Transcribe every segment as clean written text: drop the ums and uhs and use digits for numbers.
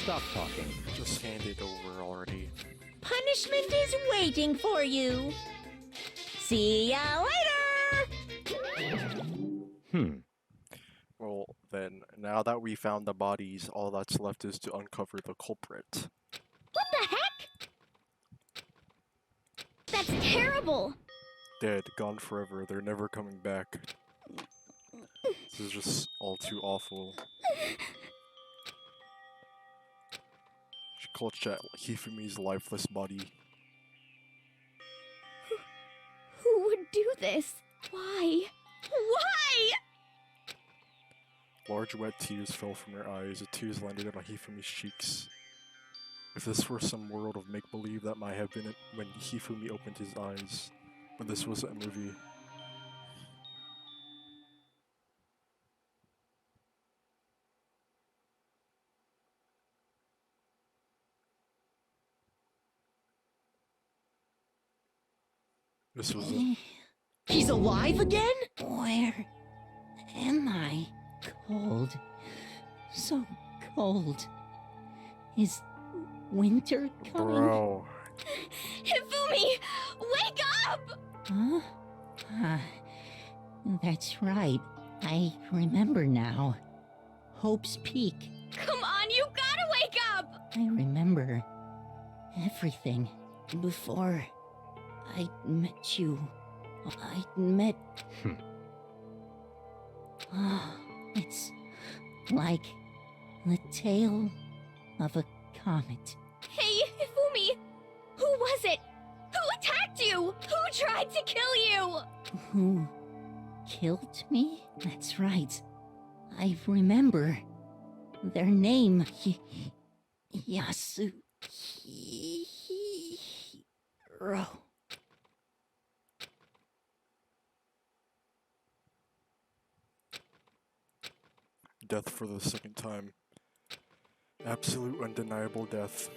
Stop talking. Just hand it over already. Punishment is waiting for you. See ya later! Well, then, now that we found the bodies, all that's left is to uncover the culprit. What the heck? That's terrible! Dead, gone forever, they're never coming back. This is just all too awful. She clutched at Hifumi's lifeless body. Who would do this? Why? Why? Large wet tears fell from her eyes. The tears landed on Hifumi's cheeks. If this were some world of make-believe, that might have been it when Hifumi opened his eyes. But this was a movie. This was a... He's alive again? Where am I? Cold. So cold. Is winter coming? Bro. Hifumi! Wake up! Huh? That's right. I remember now. Hope's Peak. Come on, you gotta wake up! I remember everything before I met you. I met... It's like the tail of a comet. Hey, Hifumi! Who was it? Who attacked you? Who tried to kill you? Who killed me? That's right. I remember their name. Yasuhiro. Death for the second time. Absolute undeniable death.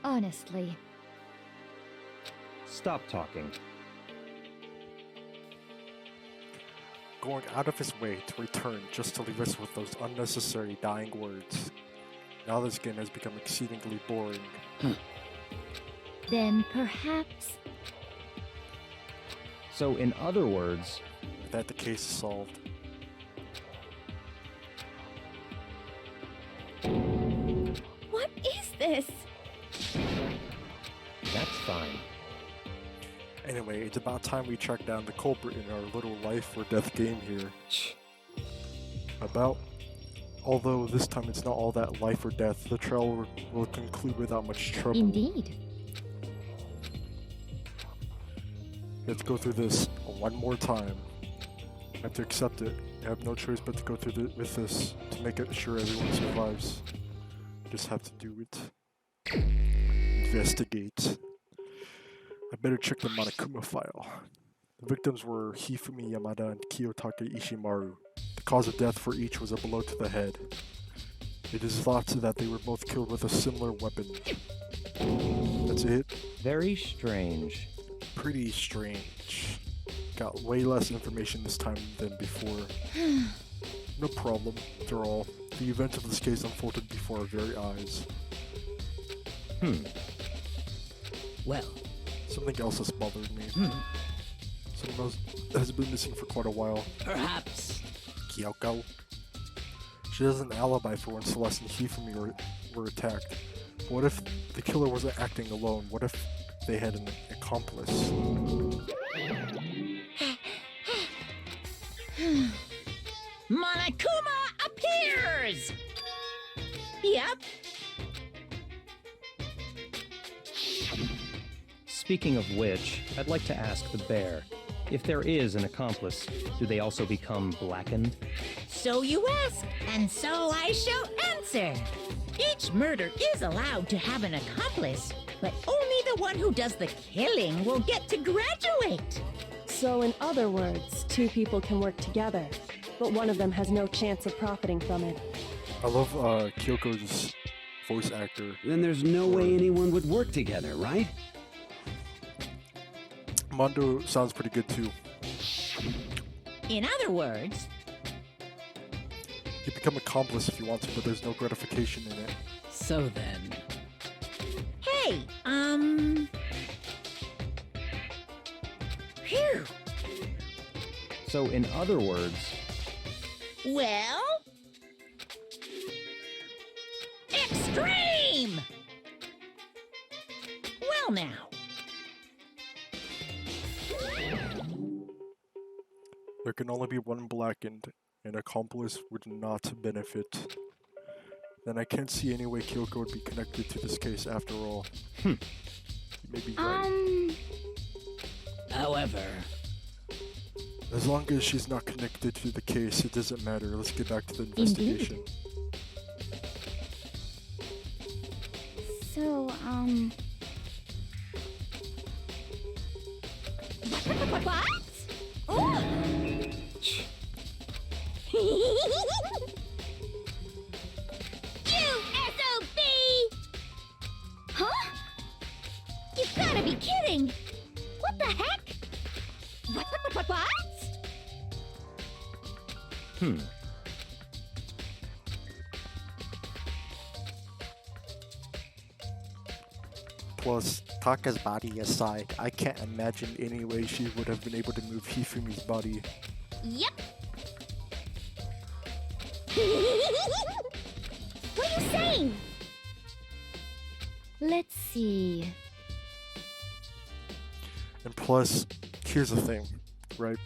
Honestly. Stop talking. Going out of his way to return just to leave us with those unnecessary dying words. Now this game has become exceedingly boring. Then perhaps... So, in other words... With that, the case is solved. What is this? That's fine. Anyway, it's about time we track down the culprit in our little life or death game here. Although this time it's not all that life or death, the trial will conclude without much trouble. Indeed. Let's go through this one more time. I have to accept it. I have no choice but to go through with this to make it sure everyone survives. Just have to do it. Investigate. I better check the Monokuma file. The victims were Hifumi Yamada and Kiyotake Ishimaru. The cause of death for each was a blow to the head. It is thought that they were both killed with a similar weapon. That's it? Very strange. Pretty strange. Got way less information this time than before. No problem, after all. The event of this case unfolded before our very eyes. Well. Something else has bothered me. Someone else has been missing for quite a while. Perhaps. Kyoko. She has an alibi for when Celeste and Hifumi were attacked. But what if the killer wasn't acting alone? What if they had an accomplice? Monokuma appears! Yep. Speaking of which, I'd like to ask the bear, if there is an accomplice, do they also become blackened? So you ask, and so I shall answer. Each murder is allowed to have an accomplice, but only the one who does the killing will get to graduate. So in other words, two people can work together, but one of them has no chance of profiting from it. I love Kyoko's voice actor. Then there's no way anyone would work together, right? Mondo sounds pretty good too. In other words, You become accomplice if you want to, but there's no gratification in it. So then... Hey, Phew. So, in other words, Well... Extreme! Well now. There can only be one blackened, and accomplice would not benefit. Then I can't see any way Kyoko would be connected to this case after all. You may be right. However... As long as she's not connected to the case, it doesn't matter. Let's get back to the investigation. So, What? Oh! You SOB! Huh? You've gotta be kidding! What the heck? What? Plus, Taka's body aside, I can't imagine any way she would have been able to move Hifumi's body. Yep. What are you saying? Let's see. And plus, here's the thing, right?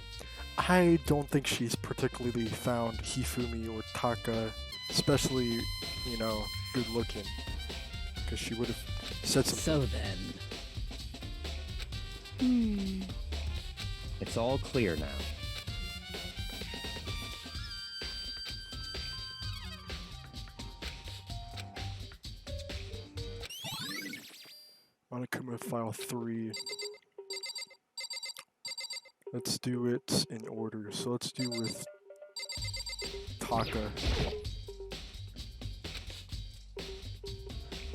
I don't think she's particularly found Hifumi or Taka, especially, you know, good looking. Because she would have said something. So then... it's all clear now. Monokuma File 3. Let's do it in order. So let's do with Taka.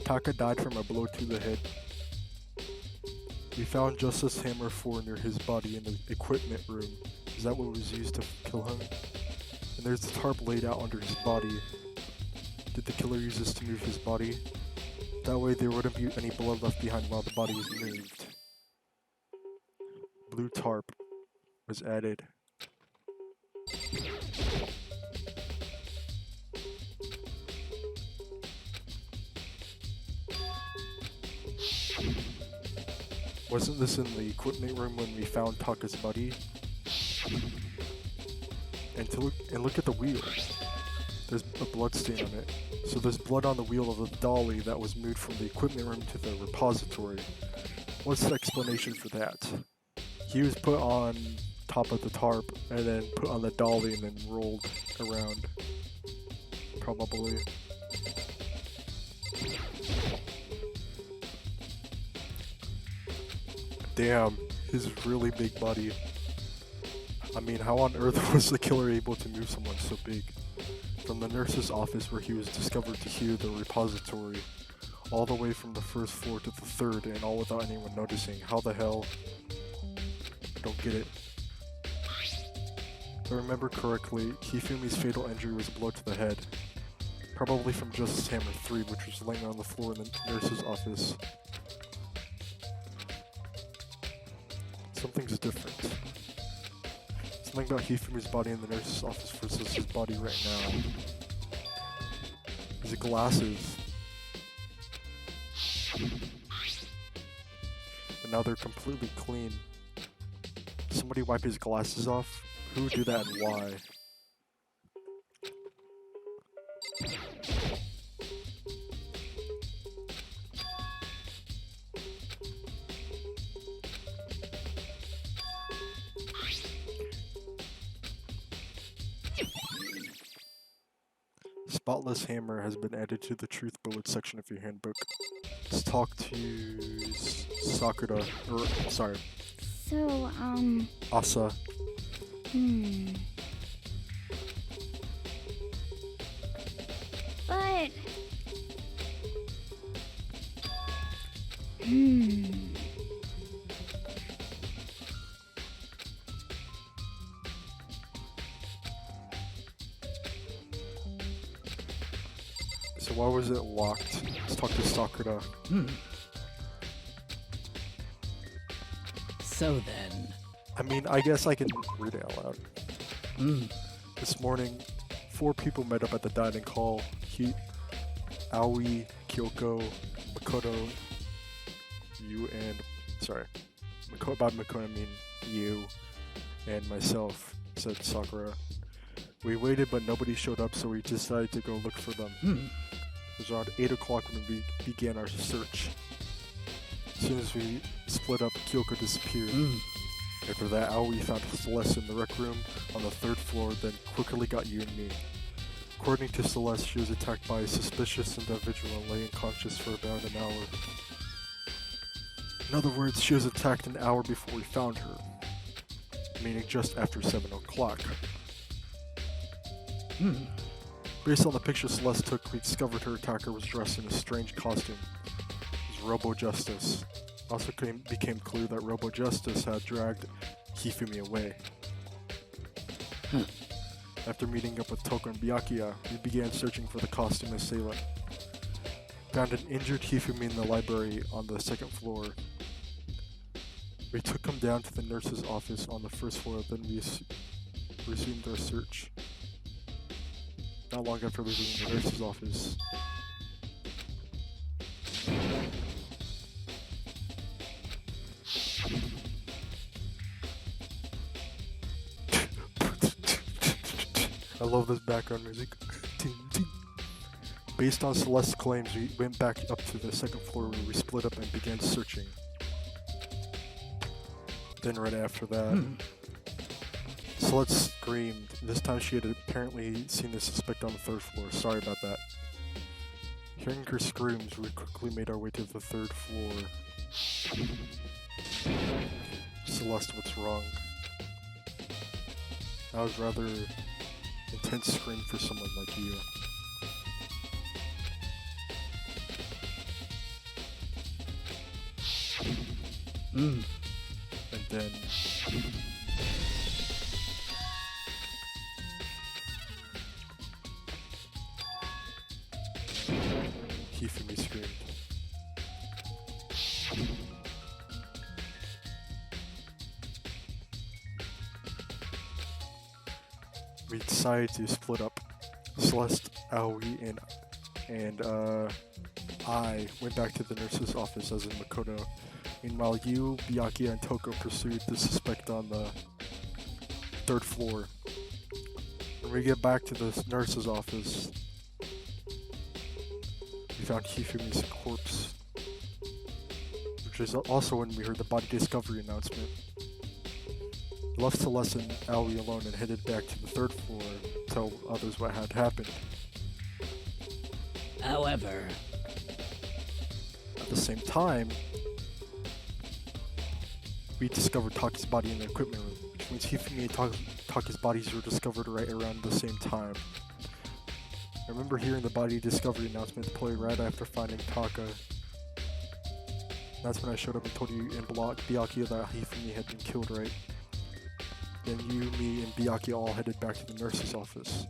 Taka died from a blow to the head. We found Justice Hammer 4 near his body in the equipment room. Is that what was used to kill him? And there's the tarp laid out under his body. Did the killer use this to move his body? That way there wouldn't be any blood left behind while the body was moved. Blue tarp was added. Wasn't this in the equipment room when we found Taka's body? And look at the wheel. There's a blood stain on it. So there's blood on the wheel of the dolly that was moved from the equipment room to the repository. What's the explanation for that? He was put on top of the tarp and then put on the dolly and then rolled around. Probably. Damn, his really big body. I mean, how on earth was the killer able to move someone so big? From the nurse's office where he was discovered to here, the repository, all the way from the first floor to the third, and all without anyone noticing. How the hell? I don't get it. If I remember correctly, Hifumi's fatal injury was a blow to the head. Probably from Justice Hammer 3, which was laying on the floor in the nurse's office. Something's different. Something about Hifumi's body in the nurse's office versus his body right now. His glasses. But now they're completely clean. Did somebody wipe his glasses off? Who would do that and why? Spotless hammer has been added to the truth bullet section of your handbook. Let's talk to Sakura, or sorry, So, Asa. But... So why was it locked? Let's talk to Sakura. So then. I mean, I guess I can read it out loud. This morning, 4 people met up at the dining hall. Aoi, Kyoko, Makoto, you and... Sorry. By Makoto I mean you and myself, said Sakura. We waited but nobody showed up, so we decided to go look for them. It was around 8 o'clock when we began our search. As soon as we split up, Kyoko disappeared. After that, Aoi found Celeste in the rec room on the 3rd floor, then quickly got you and me. According to Celeste, she was attacked by a suspicious individual and lay unconscious for about an hour. In other words, she was attacked an hour before we found her, meaning just after 7 o'clock. Based on the picture Celeste took, we discovered her attacker was dressed in a strange costume. It was Robo Justice. Also became clear that Robo Justice had dragged Hifumi away. After meeting up with Toko and Byakuya, we began searching for the costume assailant. Found an injured Hifumi in the library on the 2nd floor. We took him down to the nurse's office on the 1st floor, then we resumed our search. Not long after leaving the nurse's office, I love this background music. Based on Celeste's claims, we went back up to the 2nd floor where we split up and began searching. Then right after that, Celeste screamed. This time she had apparently seen the suspect on the 3rd floor. Sorry about that. Hearing her screams, we quickly made our way to the 3rd floor. Celeste, what's wrong? That was rather intense scream for someone like you. And then Hifumi screamed. We decided to split up. Celeste, Aoi, and I went back to the nurse's office, as in Makoto. Meanwhile, you, Byakuya, and Toko pursued the suspect on the 3rd floor. When we get back to the nurse's office, we found Hifumi's corpse, which is also when we heard the body discovery announcement. We left Celeste and Aoi alone and headed back to the 3rd floor to tell others what had happened. However, at the same time, we discovered Taki's body in the equipment room, which means Hifumi and Taki's bodies were discovered right around the same time. I remember hearing the body discovery announcement play right after finding Taka. That's when I showed up and told you and Byakuya that Hifumi had been killed, right? Then you, me, and Byakuya all headed back to the nurse's office,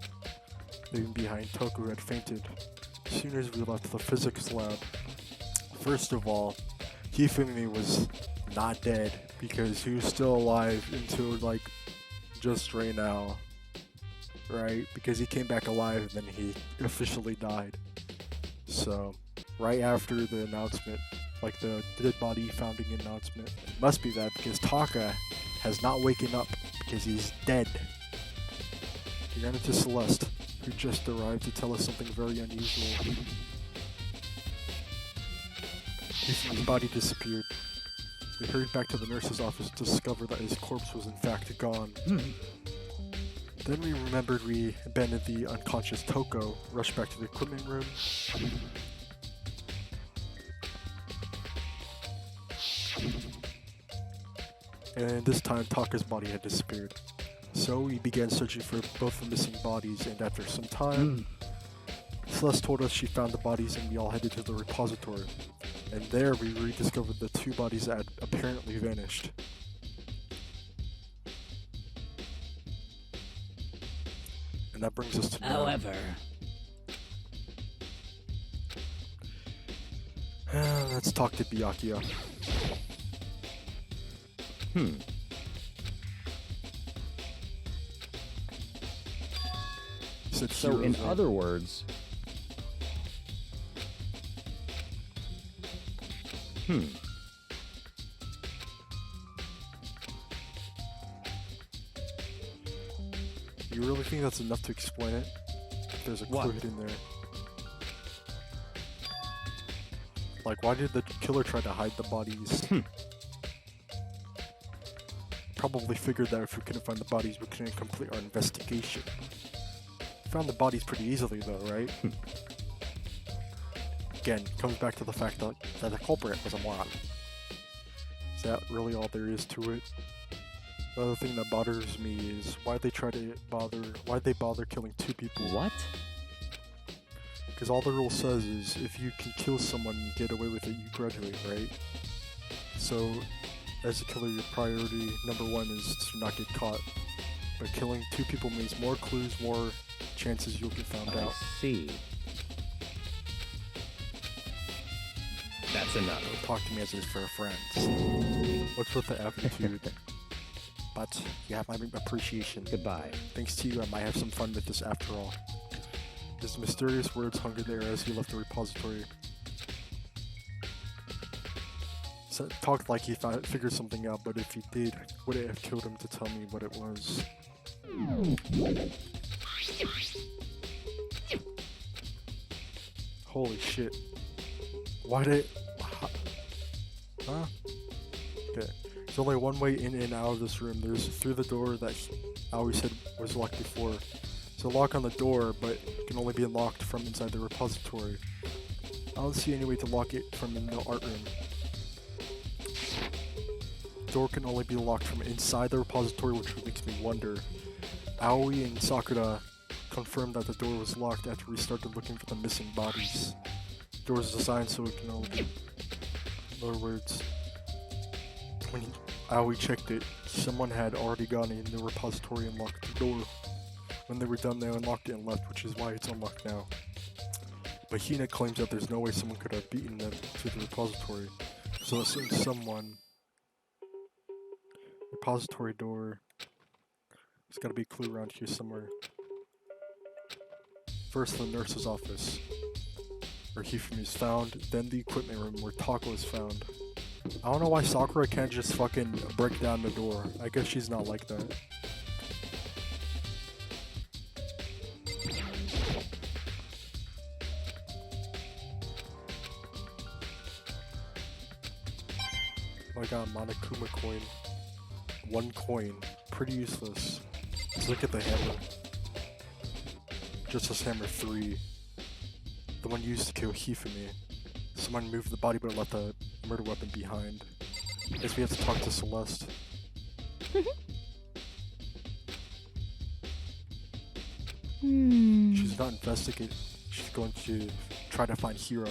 leaving behind Toku, who had fainted. As soon as we left the physics lab, first of all, Hifumi was not dead, because he was still alive until like just right now, right? Because he came back alive and then he officially died. So right after the announcement, like the dead body founding announcement, it must be that, because Taka has not waken up because he's dead. We ran into Celeste, who just arrived to tell us something very unusual. His body disappeared. We hurried back to the nurse's office to discover that his corpse was in fact gone. Then we remembered we abandoned the unconscious Toko, rushed back to the equipment room. And this time Taka's body had disappeared. So we began searching for both the missing bodies, and after some time, Celeste told us she found the bodies and we all headed to the repository. And there we rediscovered the 2 bodies that had apparently vanished. And that brings us to now. however, Let's talk to Byakuya. Hmm. He said So, heroes, in right? other words... Hmm. You really think that's enough to explain it? If there's a clue What? hidden there. Like, why did the killer try to hide the bodies? Probably figured that if we couldn't find the bodies, we couldn't complete our investigation. Found the bodies pretty easily, though, right? Again, comes back to the fact that the culprit was a moron. Is that really all there is to it? The other thing that bothers me is why'd they bother killing 2 people? What? Because all the rule says is if you can kill someone and get away with it, you graduate, right? So, as a killer, your priority number 1 is to not get caught. But killing 2 people means more clues, more chances you'll get found I out. see. That's enough. Don't talk to me as if we're friends. What's with the attitude? But you have my appreciation. Goodbye. Thanks to you, I might have some fun with this after all. His mysterious words hung in the air as he left the repository. So, talked like he figured something out, but if he did, would it have killed him to tell me what it was? Holy shit. Why did... Huh? Okay. There's only one way in and out of this room. There's through the door that I always said was locked before. There's a lock on the door, but it can only be unlocked from inside the repository. I don't see any way to lock it from in the art room. The door can only be locked from inside the repository, which makes me wonder. Aoi and Sakura confirmed that the door was locked after we started looking for the missing bodies. The door was designed so it can only be... In other words, when Aoi checked it, someone had already gone in the repository and locked the door. When they were done, they unlocked it and left, which is why it's unlocked now. But Hina claims that there's no way someone could have beaten them to the repository. So assume someone... Repository door... There's gotta be a clue around here somewhere. First, the nurse's office, where Hifumi is found, then the equipment room where Tako is found. I don't know why Sakura can't just fucking break down the door. I guess she's not like that. Oh, I got a Monokuma coin. 1 coin. Pretty useless. Let's look at the hammer. Justice Hammer 3. The one used to kill Hifumi. Someone moved the body but left the murder weapon behind. Guess we have to talk to Celeste. She's not investigating. She's going to try to find Hiro.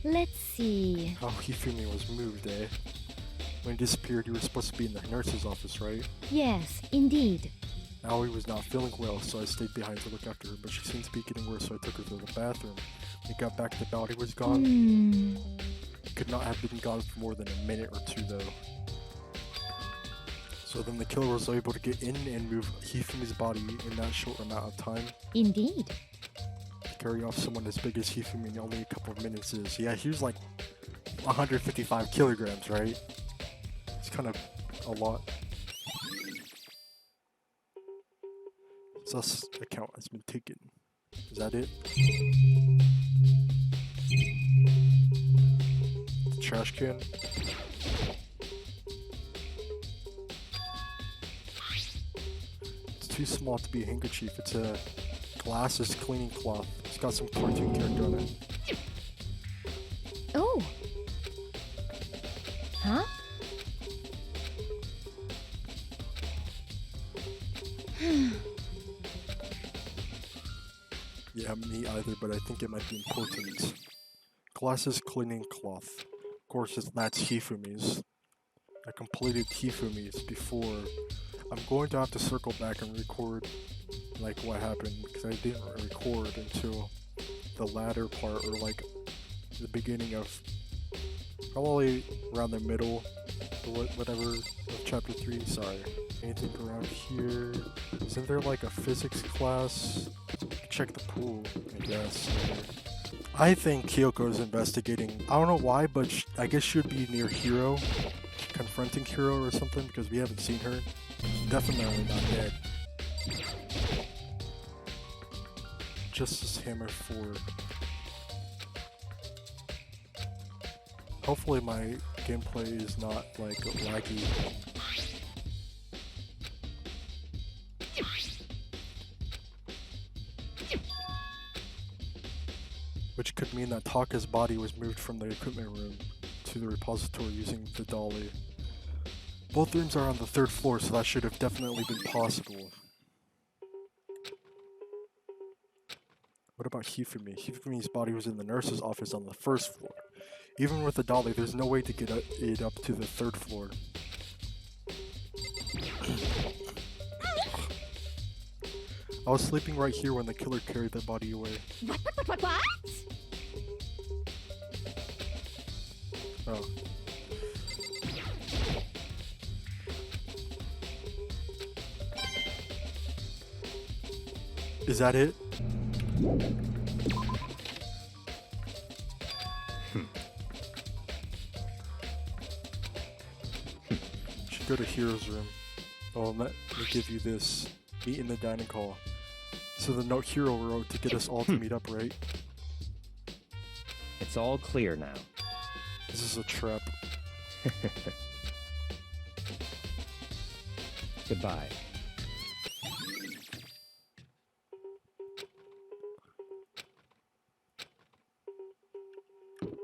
Let's see. How Hifumi was moved, eh? When he disappeared, you were supposed to be in the nurse's office, right? Yes, indeed. Aoi was not feeling well, so I stayed behind to look after her, but she seemed to be getting worse, so I took her to the bathroom. When we got back, the body was gone. Could not have been gone for more than a minute or 2, though. So then the killer was able to get in and move Hifumi's body in that short amount of time. Indeed. To carry off someone as big as Hifumi in only a couple of minutes is... Yeah, he was like 155 kilograms, right? It's kind of a lot. Sus account has been taken. Is that it? The trash can? It's too small to be a handkerchief. It's a glasses cleaning cloth. It's got some cartoon character on it. Oh. Huh? Yeah, me either, but I think it might be important. Glasses cleaning cloth. Of course, that's Hifumi's. I completed Hifumi's before. I'm going to have to circle back and record like what happened, because I didn't record until the latter part, or like the beginning of probably around the middle or whatever of chapter 3. Sorry. Anything around here? Isn't there like a physics class? Check the pool, I guess. I think Kyoko is investigating. I don't know why, but I guess she would be near Hiro, confronting Hiro or something, because we haven't seen her. Definitely not dead. Justice Hammer 4. Hopefully my gameplay is not like laggy. Which could mean that Taka's body was moved from the equipment room to the repository using the dolly. Both rooms are on the 3rd floor, so that should have definitely been possible. What about Hifumi? Hifumi's body was in the nurse's office on the 1st floor. Even with the dolly, there's no way to get it up to the 3rd floor. I was sleeping right here when the killer carried the body away. What? Oh. Is that it? Should go to Hiro's room. Oh, let me give you this. Meet in the dining hall. So the note Hiro wrote to get us all to meet up, right? It's all clear now. This is a trap. Goodbye.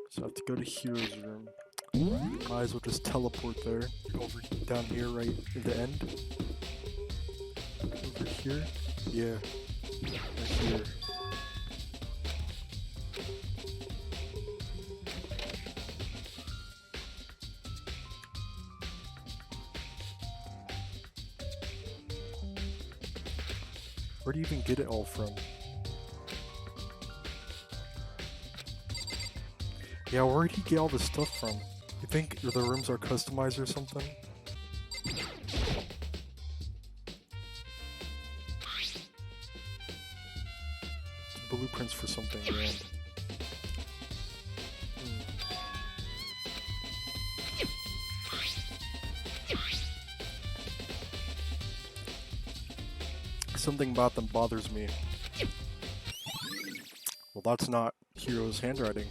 So I have to go to Hiro's room. Might as well just teleport there. Over down here, right at the end. Over here? Yeah. Right here. Where do you even get it all from? Yeah, where did he get all this stuff from? You think the rooms are customized or something? Blueprints for something grand. Something about them bothers me. Well, that's not Hiro's handwriting.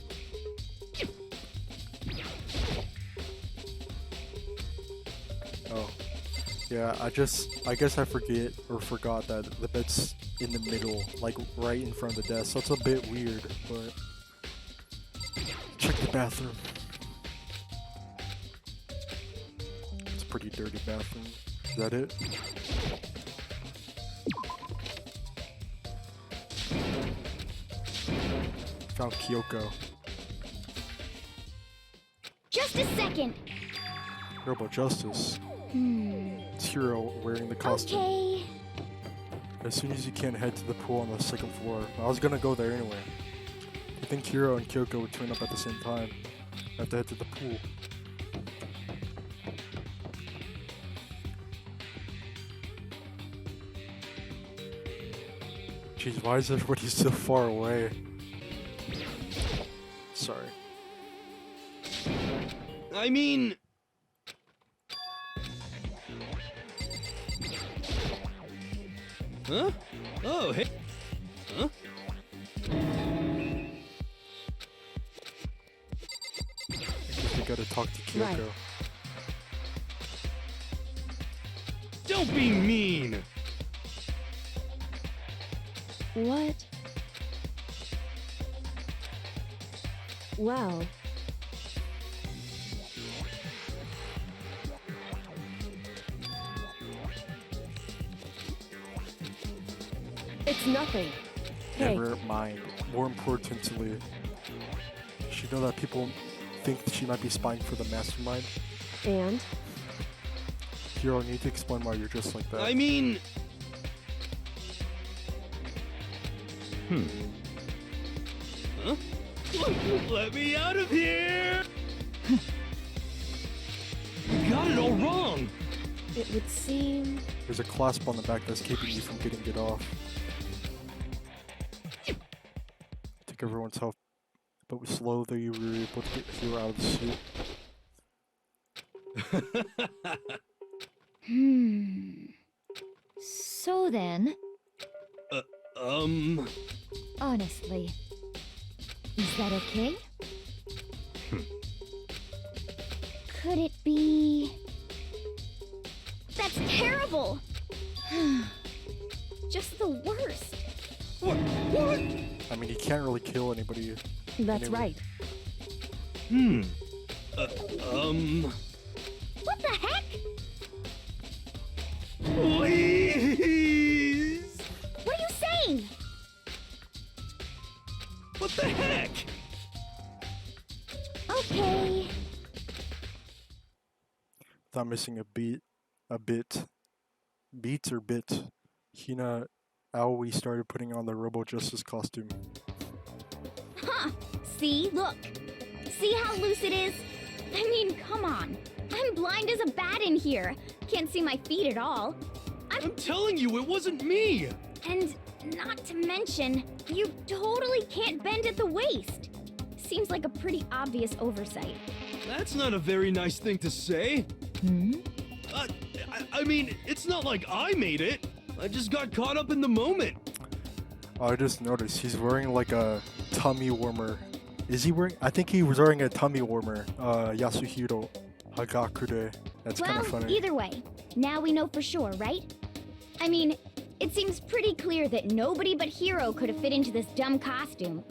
Oh. Yeah, I guess I forgot that the bed's in the middle, like right in front of the desk. So it's a bit weird, but check the bathroom. It's a pretty dirty bathroom. Is that it? Found Kyoko. Just a second. Robo Justice. It's Hiro wearing the costume. Okay. As soon as you can, head to the pool on the 2nd floor. I was gonna go there anyway. I think Hiro and Kyoko would turn up at the same time. I have to head to the pool. Jeez, why is everybody so far away? Sorry. I mean... Huh? Oh, hey... Huh? I guess we gotta talk to Kyoko. Right. Don't be mean! What? Well... It's nothing. Hey, Never mind. More importantly, she know that people think that she might be spying for the mastermind. and? Hiro, you need to explain why you're just like that. I mean... Huh? Let me out of here! You got it all wrong! It would seem. There's a clasp on the back that's keeping you from getting it off. Take everyone's health, but slowly we were able to get Hero out of the suit. So then, honestly, is that okay? Could it be... That's terrible! Just the worst. What? I mean, he can't really kill anybody. That's anyway. right. What the heck? Please! What are you saying? What the heck? Okay. Not missing a bit. Beats or bit. Hina Aoi started putting on the Robo Justice costume. Huh. See? Look. See how loose it is? I mean, come on. I'm blind as a bat in here. Can't see my feet at all. I'm telling you, it wasn't me! And not to mention, you totally can't bend at the waist. Seems like a pretty obvious oversight. That's not a very nice thing to say. I mean, it's not like I made it. I just got caught up in the moment. I just noticed he's wearing like a tummy warmer. Is he wearing? I think he was wearing a tummy warmer. Yasuhiro Hagakure. That's kind of funny. Either way, now we know for sure, right? I mean, it seems pretty clear that nobody but Hiro could have fit into this dumb costume.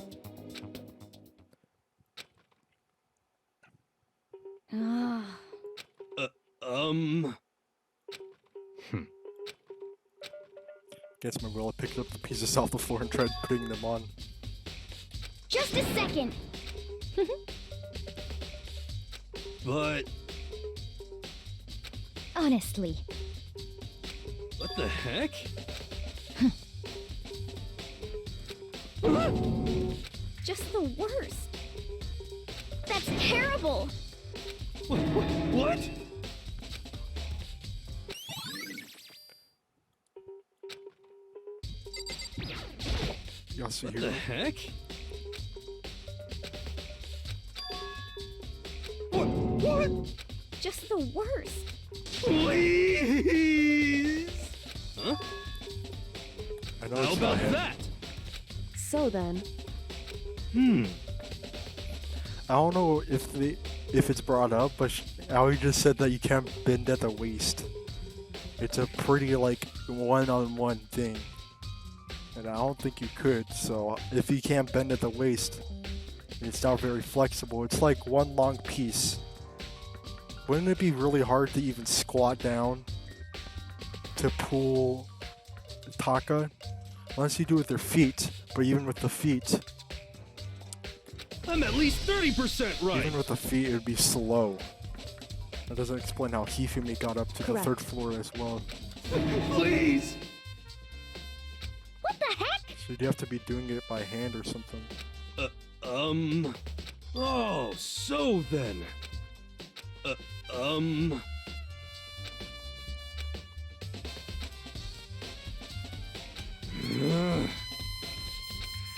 Ah. Against my will, I picked up the pieces off the floor and tried putting them on. Just a second. But Honestly. what the heck? Just the worst. That's terrible. What? What the Yasuhiro. heck? What? Just the worst. Please? Huh? I know How it's not about him. that? So then. I don't know if it's brought up, but Aoi just said that you can't bend at the waist. It's a pretty like one-on-one thing, and I don't think you could. So if you can't bend at the waist, it's not very flexible. It's like one long piece. Wouldn't it be really hard to even squat down to pull Taka? Unless you do it with your feet, but even with the feet, I'm at least 30% right. even with the feet, it would be slow. That doesn't explain how Hifumi got up to Correct. the 3rd floor as well. Please. What the heck? So you'd have to be doing it by hand or something. Oh, so then.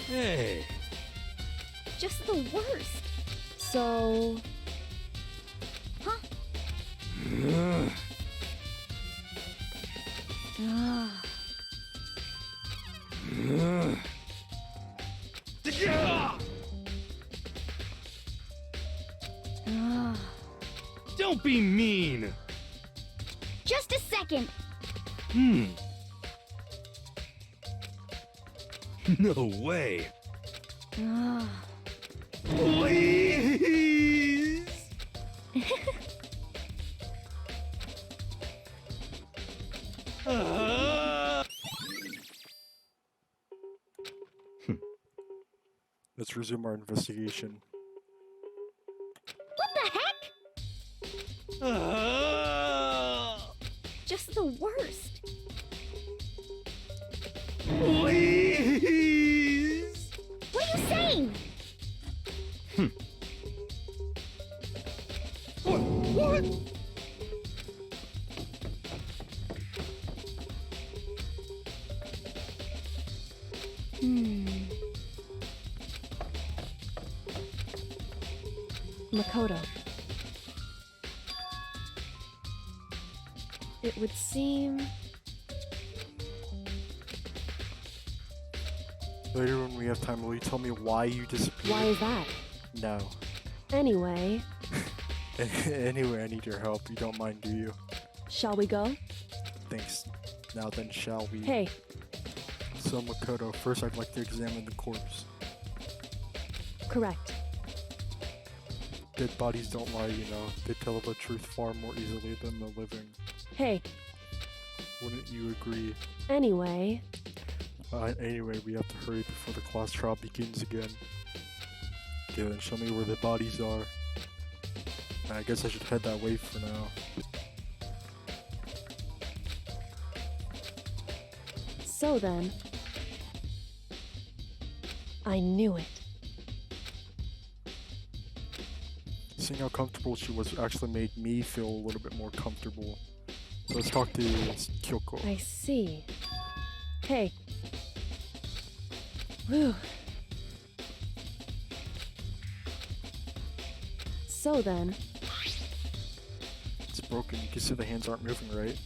Hey. Just the worst. So. Huh? Ah. Ah. Don't be mean. Just a second. No way. Ah. Please. Let's resume our investigation. What the heck? Just the worst. Please. What are you saying? Makoto. It would seem... Later when we have time, will you tell me why you disappeared? Why is that? No. Anyway, Anyway, I need your help. You don't mind, do you? shall we go? Thanks. Now then, shall we? Hey, So Makoto, first I'd like to examine the corpse. correct. Dead bodies don't lie, you know. They tell the truth far more easily than the living. Hey, Wouldn't you agree? anyway, Anyway, we have to hurry before the class trial begins again. Okay, then show me where the bodies are. I guess I should head that way for now. so then... I knew it. Seeing how comfortable she was actually made me feel a little bit more comfortable. So let's talk to Kyoko. I see. Hey. Whew. So then... It's broken. You can see the hands aren't moving, right?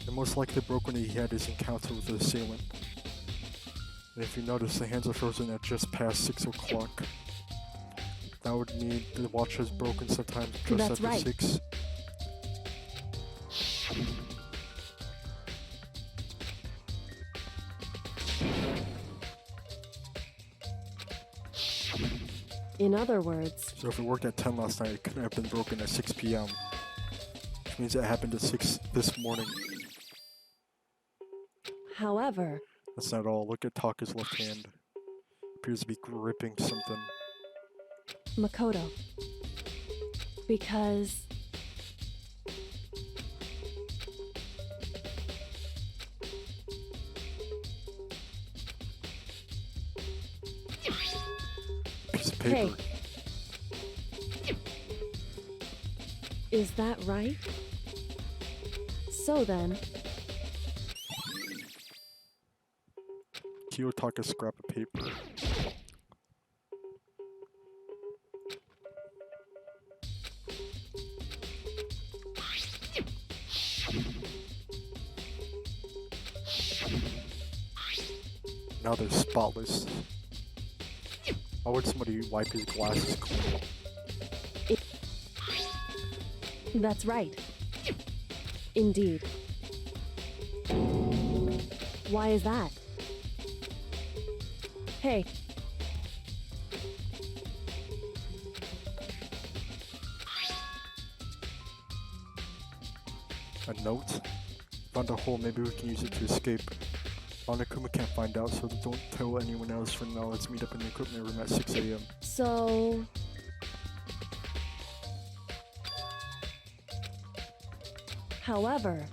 The most likely broke when he had his encounter with the assailant. And if you notice, the hands are frozen at just past 6 o'clock. That would mean the watch has broken sometimes just That's after right. 6. In other words, So if it worked at 10 last night, it couldn't have been broken at 6 p.m. Which means it happened at 6 this morning. however, That's not all. Look at Taka's left hand. Appears to be gripping something. Makoto. Because... Piece of paper. Hey. Is that right? So then... Kiyotaka's scrap of paper. Now they're spotless. Why would somebody wipe his glasses clean? That's right. Indeed. Why is that? Hey. A note? Found a hole, maybe we can use it to escape. Monokuma can't find out, so don't tell anyone else for now. Let's meet up in the equipment room at 6 a.m. So... However...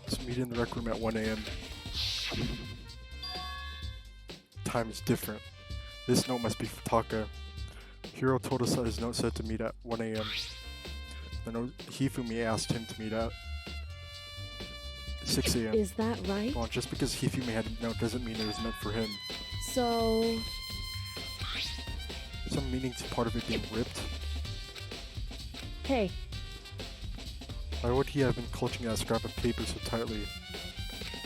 Let's meet in the rec room at 1 a.m. Time is different. This note must be for Taka. Hiro told us that his note said to meet at 1 a.m. The note Hifumi asked him to meet at 6 a.m. Is that right? Well, just because Hifumi had a note doesn't mean it was meant for him. So... Some meaning to part of it being ripped. Hey. Why would he have been clutching that scrap of paper so tightly?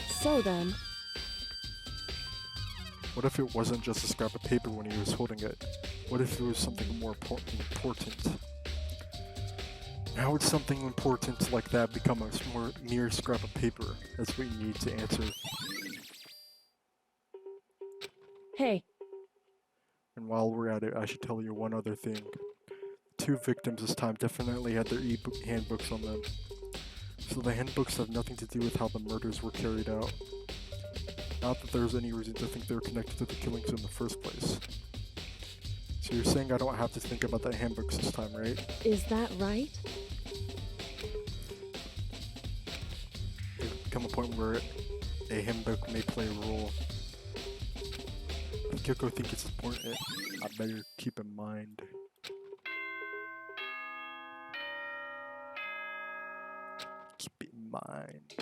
So then... What if it wasn't just a scrap of paper when he was holding it? What if it was something more important? How would something important like that become a more mere scrap of paper? That's what you need to answer. Hey. And while we're at it, I should tell you one other thing. Two victims this time definitely had their handbooks on them. So the handbooks have nothing to do with how the murders were carried out. Not that there's any reason to think they were connected to the killings in the first place. So you're saying I don't have to think about the handbooks this time, right? Is that right? There's come a point where a handbook may play a role. If Kyoko thinks it's important, I better keep in mind. mind.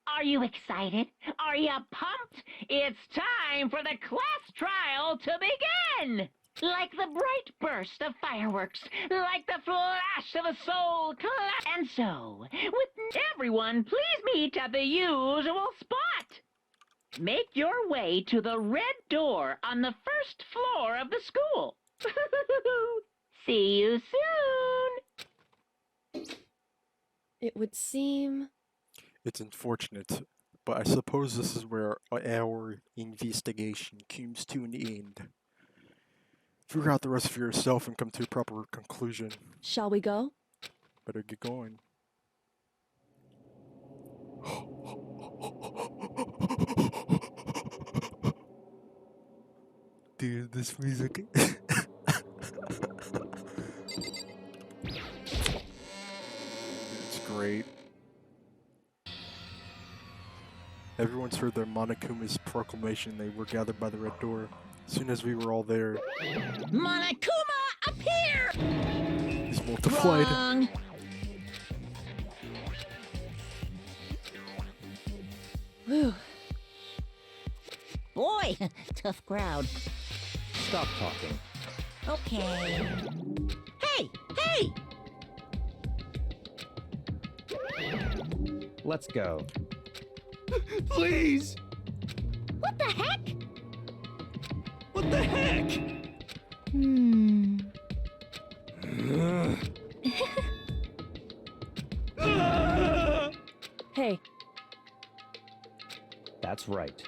Are you excited? Are you pumped? It's time for the class trial to begin! Like the bright burst of fireworks, like the flash of a soul clash. And so, with everyone, please meet at the usual spot. Make your way to the red door on the first floor of the school. See you soon! It would seem... It's unfortunate, but I suppose this is where our investigation comes to an end. Figure out the rest for yourself and come to a proper conclusion. Shall we go? Better get going. Dude, this music. It's great. Everyone's heard their Monokuma's proclamation. They were gathered by the red door. As soon as we were all there, Monokuma, appear! he's multiplied. Wrong. Whew. Boy, tough crowd. Stop talking. Okay. Hey, hey! Let's go. Please! What the heck? What the heck? Ah! Hey, That's right.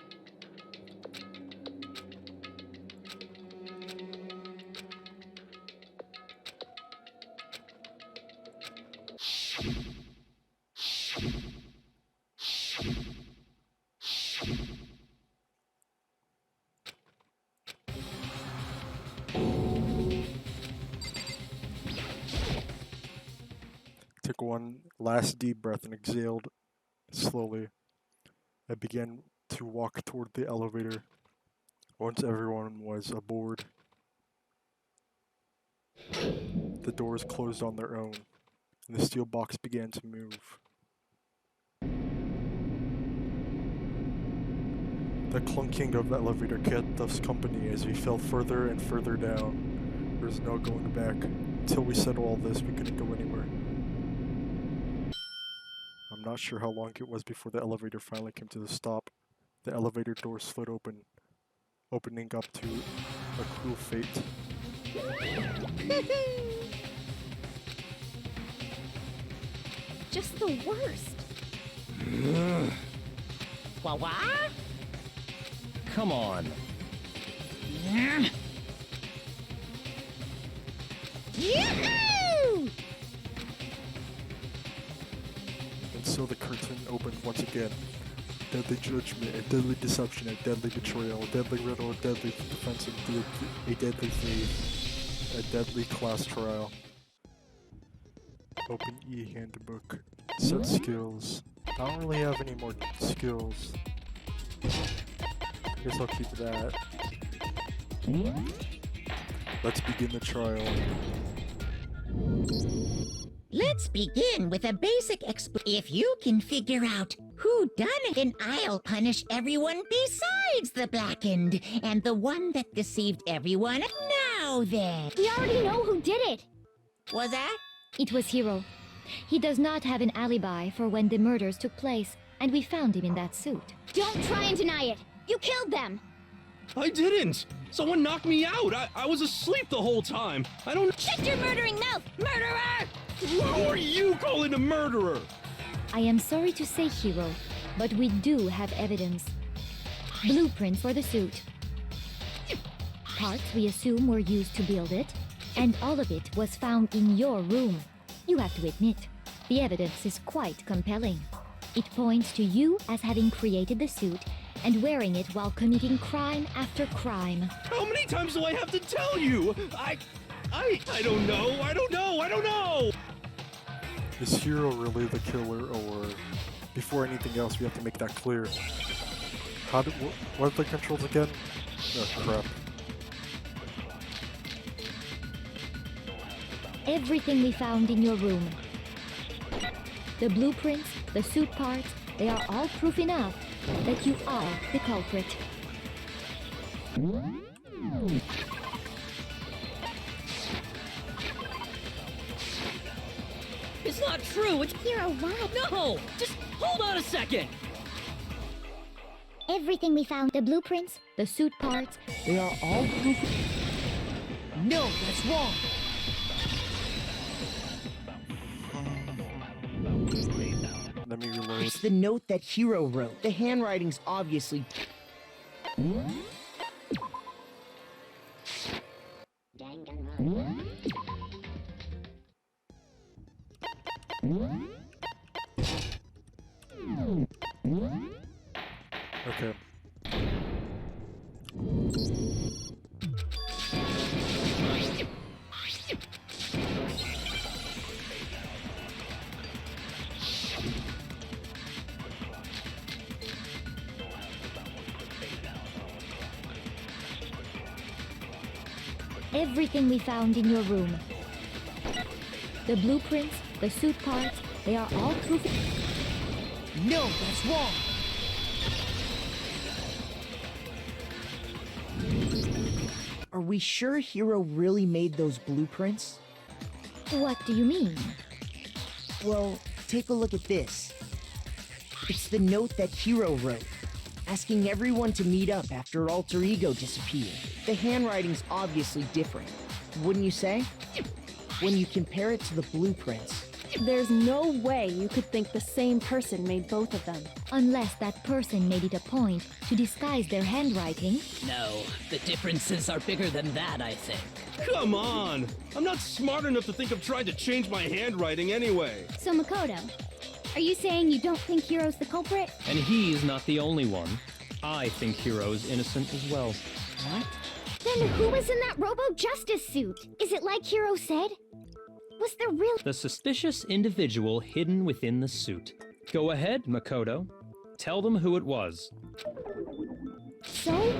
Took one last deep breath and exhaled slowly. I began to walk toward the elevator. Once everyone was aboard, the doors closed on their own, and the steel box began to move. The clunking of the elevator kept us company as we fell further and further down. There was no going back. Until we settled all this, we couldn't go anywhere. I'm not sure how long it was before the elevator finally came to the stop. The elevator door slid open, opening up to a cruel fate. Just the worst. What? Come on. Yoo-hoo! And so the curtain opened once again. Deadly judgment, a deadly deception, a deadly betrayal, a deadly riddle, a deadly defense, a deadly faith, a deadly class trial. Open e-handbook. Set skills. I don't really have any more skills. Guess I'll keep that. Let's begin the trial. Let's begin with a basic If you can figure out who done it, then I'll punish everyone besides the blackened and the one that deceived everyone. Now then. We already know who did it. Was that? It was Hiro. He does not have an alibi for when the murders took place, and we found him in that suit. Don't try and deny it. You killed them. I didn't! Someone knocked me out! I was asleep the whole time! I don't... Shut your murdering mouth, murderer! Who are you calling a murderer? I am sorry to say, Hiro, but we do have evidence. Blueprints for the suit. Parts we assume were used to build it, and all of it was found in your room. You have to admit, the evidence is quite compelling. It points to you as having created the suit and wearing it while committing crime after crime. How many times do I have to tell you? I don't know, I don't know! Is Hiro really the killer, or before anything else, we have to make that clear? What are the controls again? Oh crap. everything we found in your room. The blueprints, the suit parts, they are all proof enough that you are the culprit. It's not true. It's Hero, what? no. Just hold on a second. Everything we found, the blueprints, the suit parts, they are all proof. No, that's wrong. Let me reload. It's the note that Hero wrote. The handwriting's obviously... Okay. Everything we found in your room. The blueprints, the suit parts, they are all proof. No, that's wrong! Are we sure Hero really made those blueprints? What do you mean? Well, take a look at this. It's the note that Hero wrote, asking everyone to meet up after Alter Ego disappeared. The handwriting's obviously different, wouldn't you say? When you compare it to the blueprints. There's no way you could think the same person made both of them. Unless that person made it a point to disguise their handwriting. No, the differences are bigger than that, I think. Come on! I'm not smart enough to think of trying to change my handwriting anyway. So Makoto, are you saying you don't think Hero's the culprit? And he's not the only one. I think Hero's innocent as well. What? Then who was in that Robo Justice suit? Is it like Hero said? Was there real... The suspicious individual hidden within the suit. Go ahead, Makoto. Tell them who it was. So?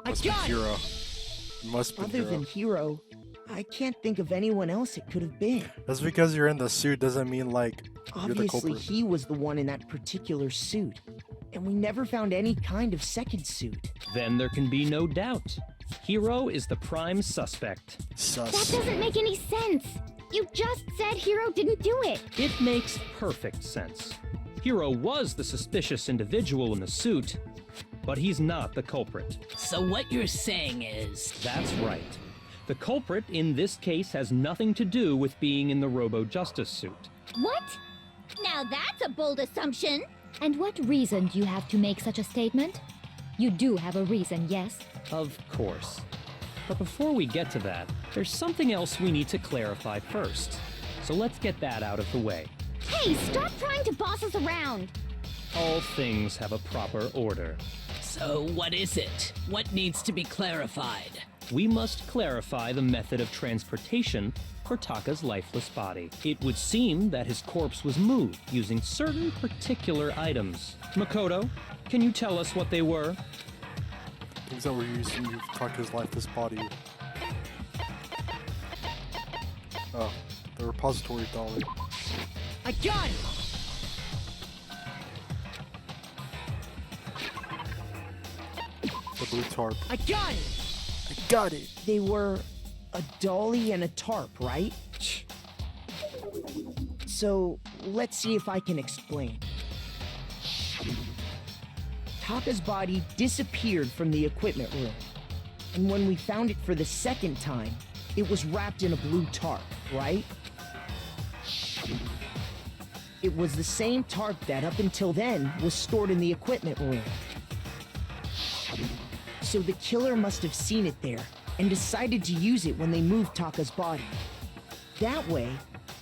I Must be got it! Hero. Must be Other Hero. than Hero, I can't think of anyone else it could have been. Just because you're in the suit doesn't mean like you're the Obviously, culprit. he was the one in that particular suit. And we never found any kind of second suit. Then there can be no doubt. Hero is the prime suspect. That Sus. doesn't make any sense. You just said Hero didn't do it. It makes perfect sense. Hero was the suspicious individual in the suit, but he's not the culprit. So what you're saying is... That's right. The culprit in this case has nothing to do with being in the Robo Justice suit. What? Now that's a bold assumption. And what reason do you have to make such a statement? You do have a reason, yes? Of course. But before we get to that, there's something else we need to clarify first. So let's get that out of the way. Hey, stop trying to boss us around. All things have a proper order. So what is it? What needs to be clarified? We must clarify the method of transportation for Taka's lifeless body. It would seem that his corpse was moved using certain particular items. Makoto, can you tell us what they were? Things that were used to move Taka's lifeless body. Oh, the repository dolly. I got it! The blue tarp. I got it! I got it! They were a dolly and a tarp, right? So, let's see if I can explain. Taka's body disappeared from the equipment room. And when we found it for the second time, it was wrapped in a blue tarp, right? It was the same tarp that, up until then, was stored in the equipment room. So the killer must have seen it there and decided to use it when they moved Taka's body. That way,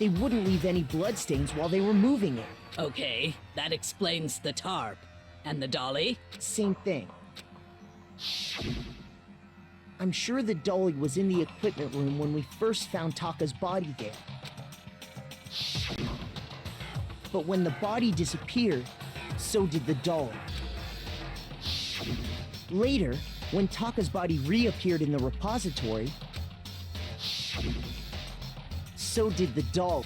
they wouldn't leave any bloodstains while they were moving it. Okay, that explains the tarp. And the dolly? Same thing. I'm sure the dolly was in the equipment room when we first found Taka's body there. But when the body disappeared, so did the dolly. Later, When Taka's body reappeared in the repository, so did the doll.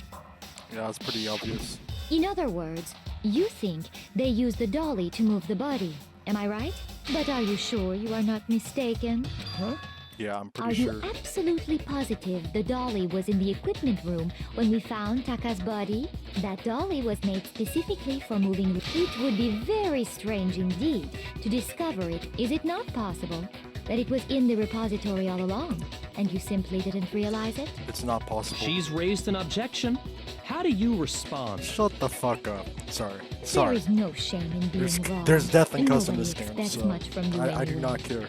Yeah, it's pretty obvious. In other words, you think they used the dolly to move the body. Am I right? But are you sure you are not mistaken? Huh? Yeah, I'm Are pretty you sure. absolutely positive the dolly was in the equipment room when we found Taka's body? That dolly was made specifically for moving. It would be very strange indeed to discover it. Is it not possible that it was in the repository all along, and you simply didn't realize it? It's not possible. She's raised an objection. How do you respond? Shut the fuck up. Sorry. There Sorry. is no shame in being wrong. There's death and and cuss in nobody this game, expects so much from you I do anyway. not care.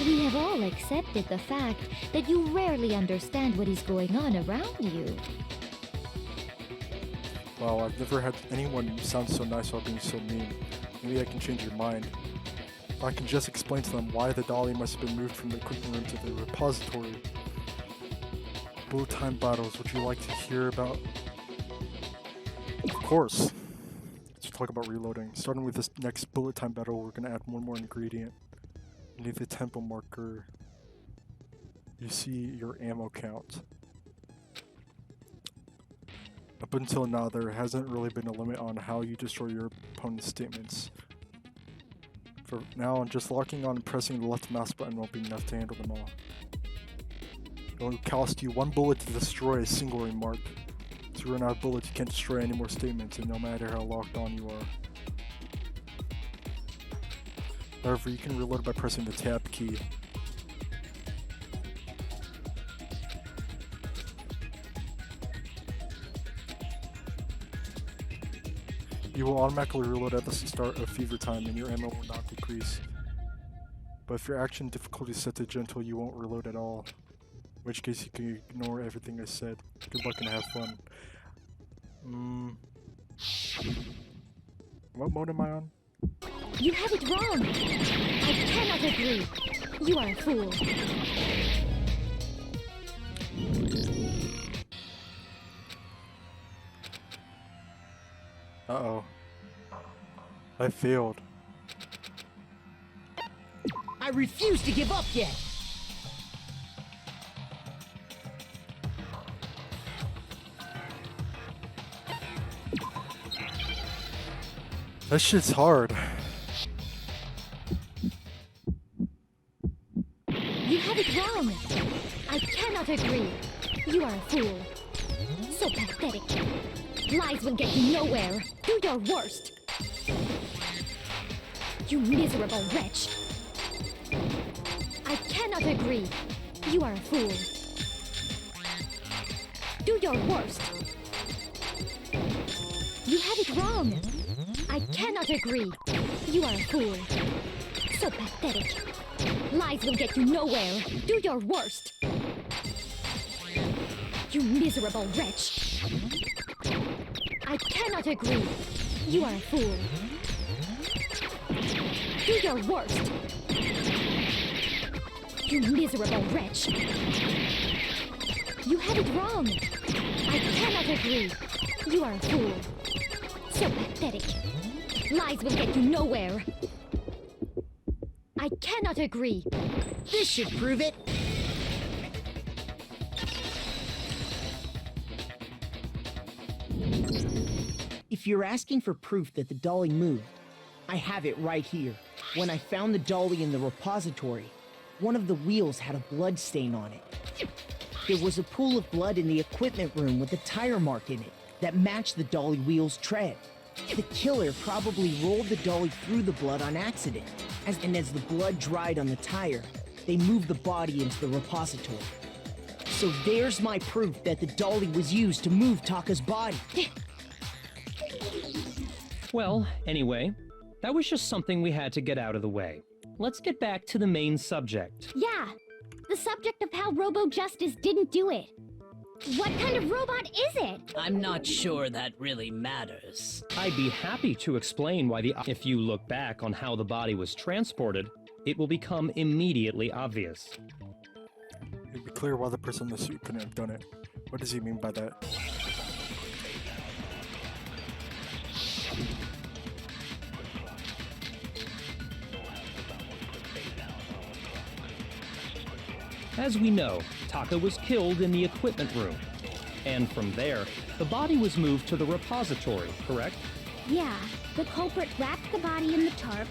We have all accepted the fact that you rarely understand what is going on around you. Well, I've never had anyone sound so nice while being so mean. Maybe I can change your mind. If I can just explain to them why the dolly must have been moved from the equipment room to the repository. Bullet time battles, would you like to hear about? Of course. Let's talk about reloading. Starting with this next bullet time battle, we're gonna add one more ingredient. You need the tempo marker. You see your ammo count. Up until now, there hasn't really been a limit on how you destroy your opponent's statements. For now, just locking on and pressing the left mouse button won't be enough to handle them all. It will cost you 1 bullet to destroy a single remark. To run out of bullets, you can't destroy any more statements, and no matter how locked on you are. However, you can reload by pressing the tab key. You will automatically reload at the start of fever time and your ammo will not decrease. But if your action difficulty is set to gentle, you won't reload at all. In which case you can ignore everything I said. Good luck and have fun. What mode am I on? You have it wrong. I cannot agree. You are a fool. Uh-oh. I failed. I refuse to give up yet! That shit's hard. You have it wrong. I cannot agree. You are a fool. So pathetic. Lies will get you nowhere. Do your worst. You miserable wretch. I cannot agree. You are a fool. Do your worst. You have it wrong. I cannot agree. You are a fool. So pathetic. Lies will get you nowhere. Do your worst. You miserable wretch. I cannot agree. You are a fool. Do your worst. You miserable wretch. You have it wrong. I cannot agree. You are a fool. So pathetic. Lies will get you nowhere. I cannot agree. This should prove it! If you're asking for proof that the dolly moved, I have it right here. When I found the dolly in the repository, one of the wheels had a blood stain on it. There was a pool of blood in the equipment room with a tire mark in it that matched the dolly wheel's tread. The killer probably rolled the dolly through the blood on accident, as the blood dried on the tire, they moved the body into the repository. So there's my proof that the dolly was used to move Taka's body. Well, anyway, that was just something we had to get out of the way. Let's get back to the main subject. Yeah, the subject of how Robo Justice didn't do it. What kind of robot is it? I'm not sure that really matters. I'd be happy to explain why if you look back on how the body was transported, it will become immediately obvious. It'd be clear why the person in the suit couldn't have done it. What does he mean by that? As we know, Taka was killed in the equipment room. And from there, the body was moved to the repository, correct? Yeah, the culprit wrapped the body in the tarp,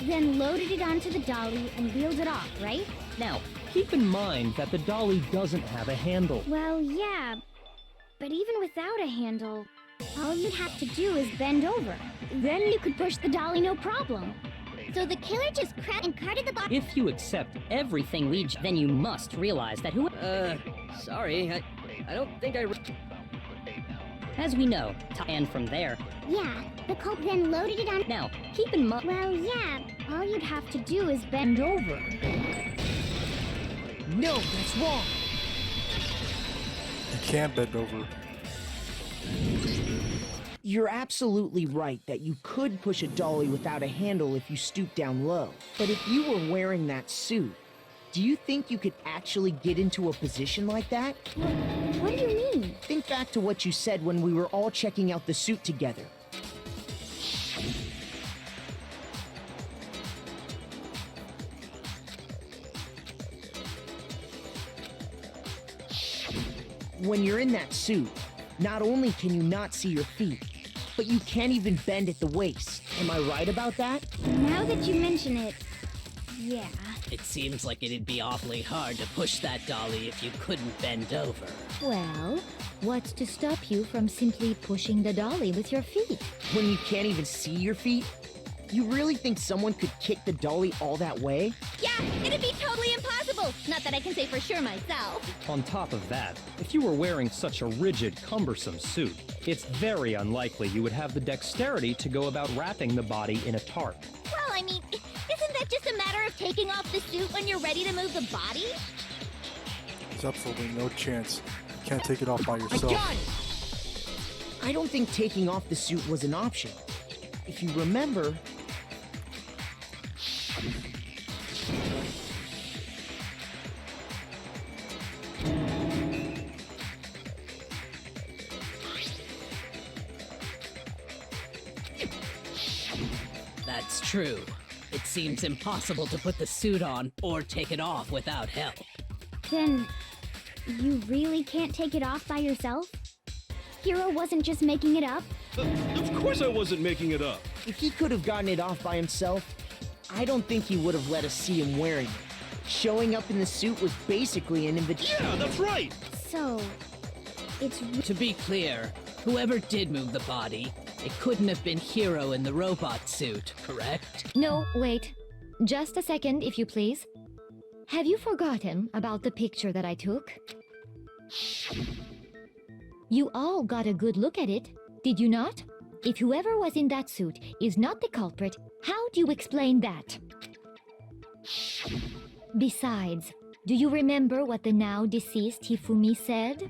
then loaded it onto the dolly and wheeled it off, right? Now, keep in mind that the dolly doesn't have a handle. Well, yeah, but even without a handle, all you'd have to do is bend over. Then you could push the dolly no problem. So the killer just cracked and carted the body. If you accept everything then you must realize that sorry, I don't think I... As we know, and from there... Yeah, the culprit then loaded it on... Now, keep in mind... Well, yeah, all you'd have to do is bend over. No, that's wrong. You can't bend over. You're absolutely right that you could push a dolly without a handle if you stoop down low. But if you were wearing that suit, do you think you could actually get into a position like that? What do you mean? Think back to what you said when we were all checking out the suit together. When you're in that suit, not only can you not see your feet, but you can't even bend at the waist. Am I right about that? Now that you mention it, yeah. It seems like it'd be awfully hard to push that dolly if you couldn't bend over. Well, what's to stop you from simply pushing the dolly with your feet? When you can't even see your feet? You really think someone could kick the dolly all that way? Yeah, it'd be totally impossible. Not that I can say for sure myself. On top of that, if you were wearing such a rigid, cumbersome suit, it's very unlikely you would have the dexterity to go about wrapping the body in a tarp. Well, I mean, isn't that just a matter of taking off the suit when you're ready to move the body? There's absolutely no chance. You can't take it off by I yourself. got it! I don't think taking off the suit was an option. If you remember... That's true. It seems impossible to put the suit on or take it off without help. Then, you really can't take it off by yourself? Hero wasn't just making it up? Of course I wasn't making it up. If he could have gotten it off by himself, I don't think he would have let us see him wearing it. Showing up in the suit was basically an invitation. Yeah, that's right. So, it's... To be clear, whoever did move the body, it couldn't have been Hero in the robot suit, correct? No, wait. Just a second, if you please. Have you forgotten about the picture that I took? You all got a good look at it, did you not? If whoever was in that suit is not the culprit, how do you explain that? Besides, do you remember what the now deceased Hifumi said?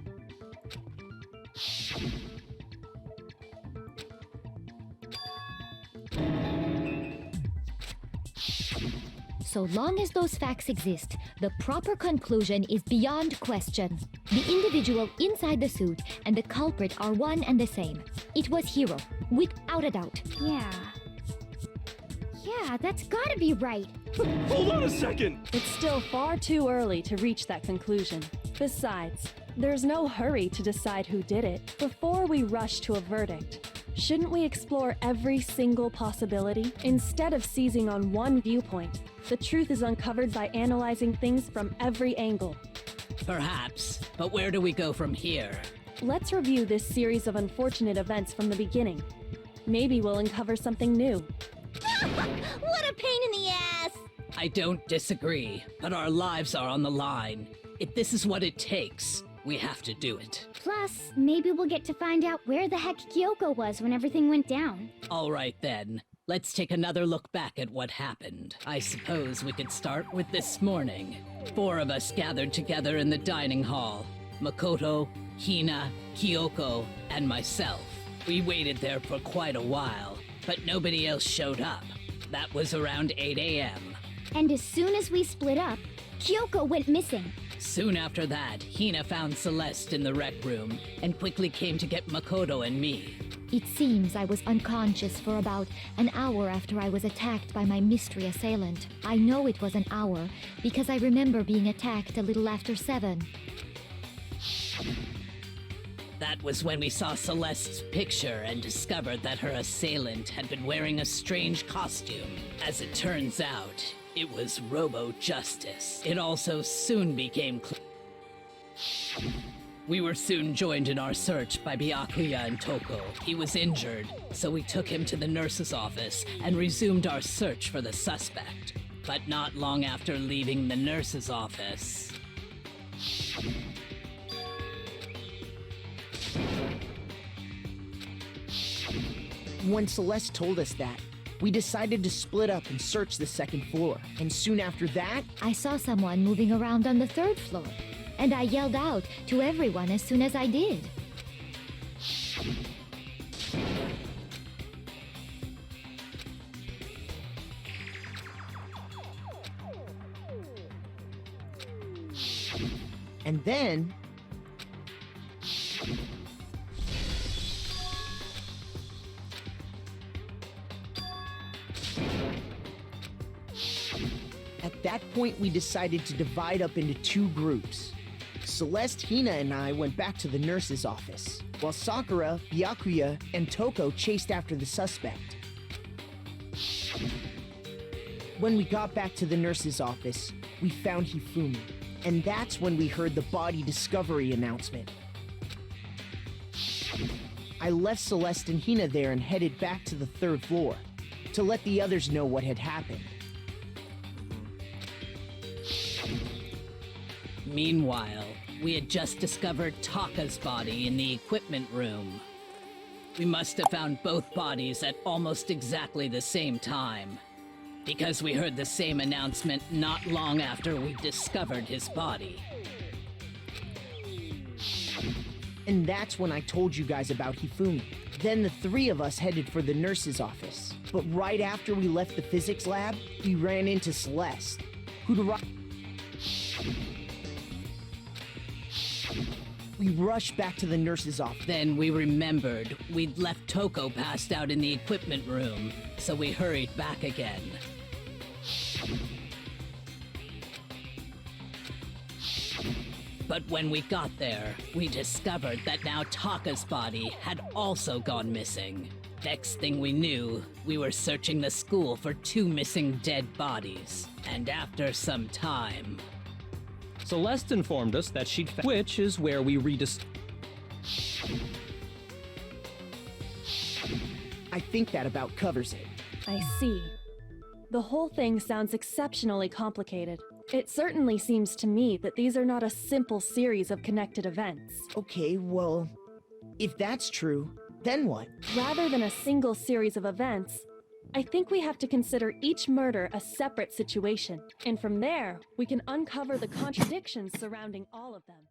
So long as those facts exist, the proper conclusion is beyond question. The individual inside the suit and the culprit are one and the same. It was Hero, without a doubt. Yeah, that's gotta be right. Hold on a second. It's still far too early to reach that conclusion. Besides, there's no hurry to decide who did it before we rush to a verdict. Shouldn't we explore every single possibility? Instead of seizing on one viewpoint, the truth is uncovered by analyzing things from every angle. Perhaps, but where do we go from here? Let's review this series of unfortunate events from the beginning. Maybe we'll uncover something new. What a pain in the ass! I don't disagree, but our lives are on the line. If this is what it takes, we have to do it. Plus, maybe we'll get to find out where the heck Kyoko was when everything went down. All right then, let's take another look back at what happened. I suppose we could start with this morning. 4 of us gathered together in the dining hall. Makoto, Hina, Kyoko, and myself. We waited there for quite a while, but nobody else showed up. That was around 8 a.m. And as soon as we split up, Kyoko went missing. Soon after that, Hina found Celeste in the rec room and quickly came to get Makoto and me. It seems I was unconscious for about an hour after I was attacked by my mystery assailant. I know it was an hour because I remember being attacked a little after 7. That was when we saw Celeste's picture and discovered that her assailant had been wearing a strange costume. As it turns out, it was Robo Justice. It also soon became clear. We were soon joined in our search by Byakuya and Toko. He was injured, so we took him to the nurse's office and resumed our search for the suspect. But not long after leaving the nurse's office... When Celeste told us that, we decided to split up and search the 2nd floor. And soon after that, I saw someone moving around on the 3rd floor, and I yelled out to everyone as soon as I did. and then... At that point, we decided to divide up into 2 groups. Celeste, Hina, and I went back to the nurse's office, while Sakura, Byakuya, and Toko chased after the suspect. When we got back to the nurse's office, we found Hifumi, and that's when we heard the body discovery announcement. I left Celeste and Hina there and headed back to the 3rd floor to let the others know what had happened. Meanwhile, we had just discovered Taka's body in the equipment room. We must have found both bodies at almost exactly the same time, because we heard the same announcement not long after we discovered his body. And that's when I told you guys about Hifumi. Then the 3 of us headed for the nurse's office. But right after we left the physics lab, we ran into Celeste, who'd arrived. We rushed back to the nurse's office. Then we remembered we'd left Toko passed out in the equipment room, so we hurried back again. But when we got there, we discovered that now Taka's body had also gone missing. Next thing we knew, we were searching the school for 2 missing dead bodies. And after some time... Celeste informed us that she'd which is where we I think that about covers it. I see. The whole thing sounds exceptionally complicated. It certainly seems to me that these are not a simple series of connected events. Okay, well, if that's true, then what? Rather than a single series of events, I think we have to consider each murder a separate situation. And from there, we can uncover the contradictions surrounding all of them.